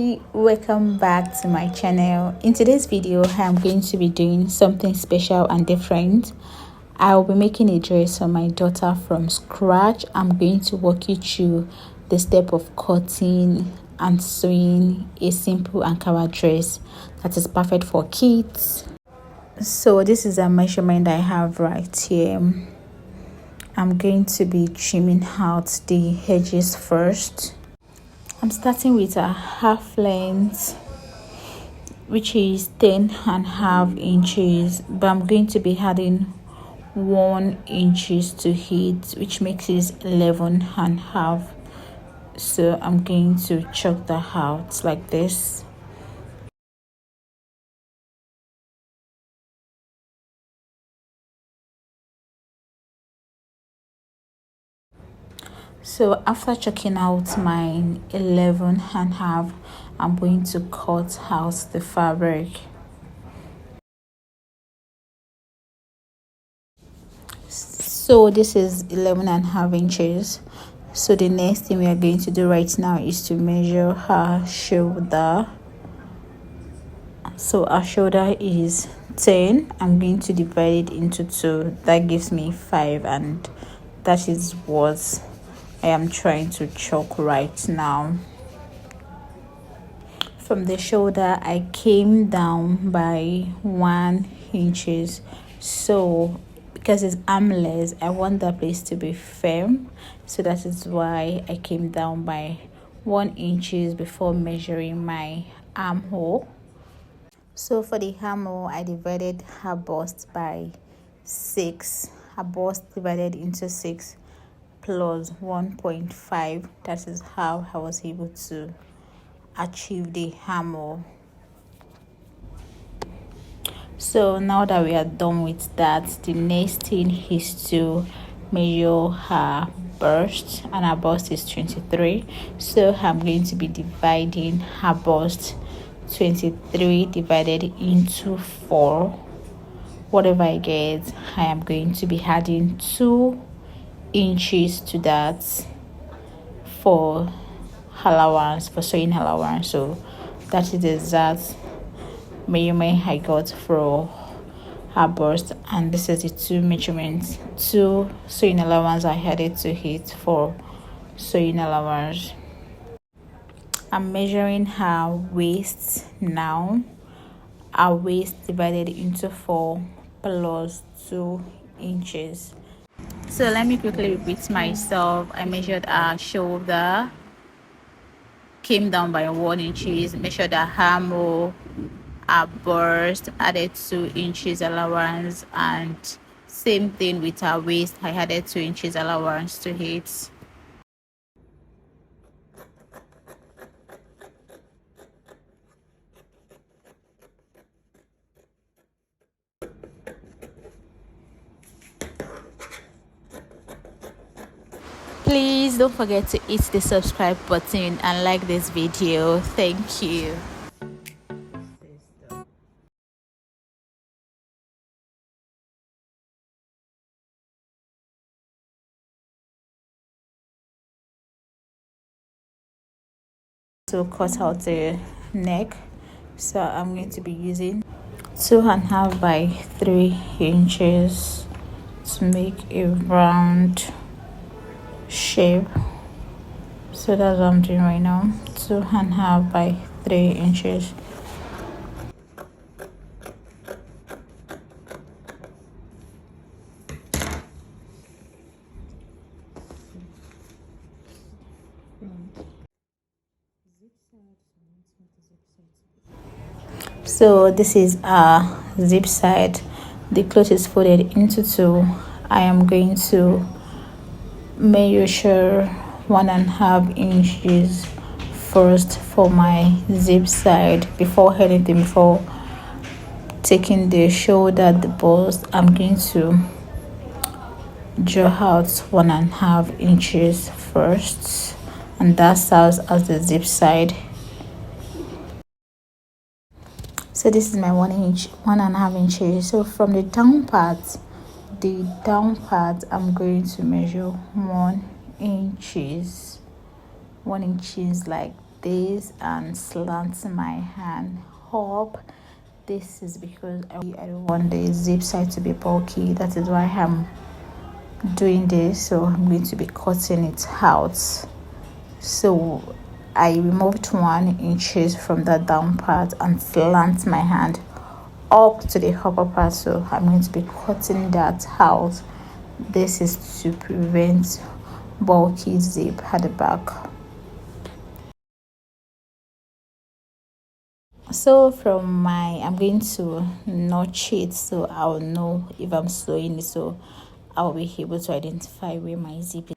Hi, welcome back to my channel. In today's video I'm going to be doing something special and different. I'll be making a dress for my daughter from scratch. I'm going to walk you through the step of cutting and sewing a simple Ankara dress that is perfect for kids. So this is a measurement I have right here. I'm going to be trimming out the edges first. I'm starting with a half length, which is 10.5 inches, but I'm going to be adding 1 inches to it, which makes it 11.5. So I'm going to chalk that out like this. So after chalking out my 11.5, I'm going to cut out the fabric. So this is 11.5 inches. So the next thing we are going to do right now is to measure her shoulder. So our shoulder is 10. I'm going to divide it into 2. That gives me 5, and that is what I am trying to chalk right now. From the shoulder I came down by 1 inches. So because it's armless, I want that place to be firm, so that is why I came down by 1 inches before measuring my armhole. So for the armhole, I divided her bust by 6. Her bust divided into 6 plus 1.5. That is how I was able to achieve the armhole. So now that we are done with that, the next thing is to measure her bust, and her bust is 23. So I'm going to be dividing her bust 23 divided into 4. Whatever I get, I am going to be adding 2 inches to that for allowance, for sewing allowance. So that is the exact measurement I got for her bust, and this is the 2 measurements, 2 sewing allowance I added to it for sewing allowance. I'm measuring her waist now. Her waist divided into 4 plus 2 inches. So let me quickly repeat myself. I measured her shoulder, came down by 1 inches, measured her armhole, her bust, added 2 inches allowance, and same thing with her waist. I added 2 inches allowance to it. Please don't forget to hit the subscribe button and like this video. Thank you. To cut out the neck, so I'm going to be using 2.5 by 3 inches to make a round shape. So that's what I'm doing right now. 2.5 by 3 inches. So this is a zip side. The cloth is folded into 2. I am going to measure 1.5 inches first for my zip side before anything. Before taking the shoulder, the bust, I'm going to draw out 1.5 inches first, and that serves as the zip side. So this is my 1.5 inches. So from the down part, I'm going to measure 1 inches. 1 inch is like this and slant my hand up. This is because I don't want the zip side to be bulky. That is why I'm doing this. So I'm going to be cutting it out. So I removed 1 inch from the down part and slant my hand up to the upper part. So I'm going to be cutting that out. This is to prevent bulky zip at the back. So I'm going to notch it so I'll know if I'm sewing it, so I'll be able to identify where my zip is.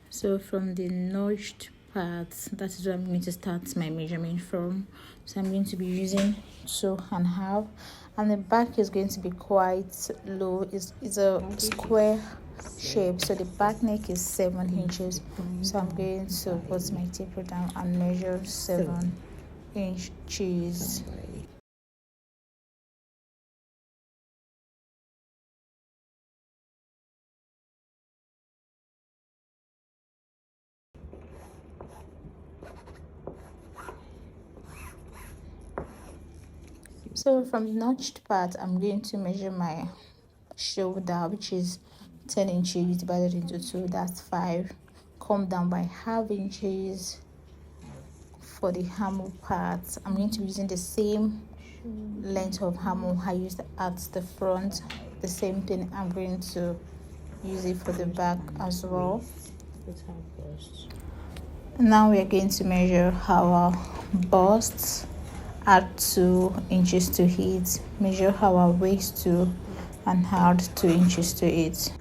So from the notched part, that is where I'm going to start my measurement from. So I'm going to be using 2.5, and the back is going to be quite low. It's a square shape, so the back neck is 7 inches. So I'm going to put my taper down and measure 7 inches. So from the notched part, I'm going to measure my shoulder, which is 10 inches divided into 2, that's 5. Come down by ½ inches. For the hammer part, I'm going to be using the same length of hammer I used at the front. The same thing I'm going to use it for the back as well. Now we are going to measure our bust, add 2 inches to it, measure our waist to, and add 2 inches to it.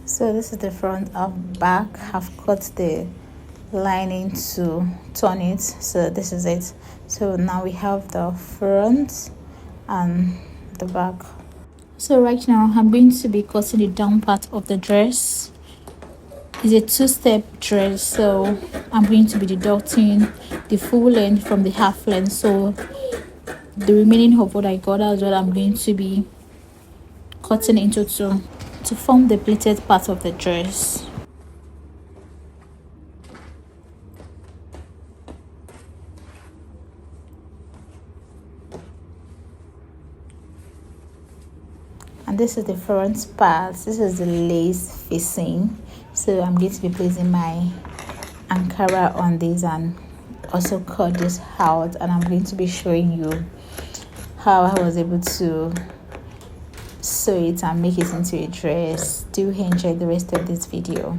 So this is the front of back. I've cut the lining to turn it, so this is it. So now we have the front and the back. So right now I'm going to be cutting the down part of the dress. It's a 2-step dress, so I'm going to be deducting the full length from the half length. So the remaining of what I got as well, I'm going to be cutting into 2 to form the pleated part of the dress. And this is the front part. This is the lace facing. So I'm going to be placing my Ankara on this and also cut this out, and I'm going to be showing you how I was able to sew it and make it into a dress. Do enjoy the rest of this video.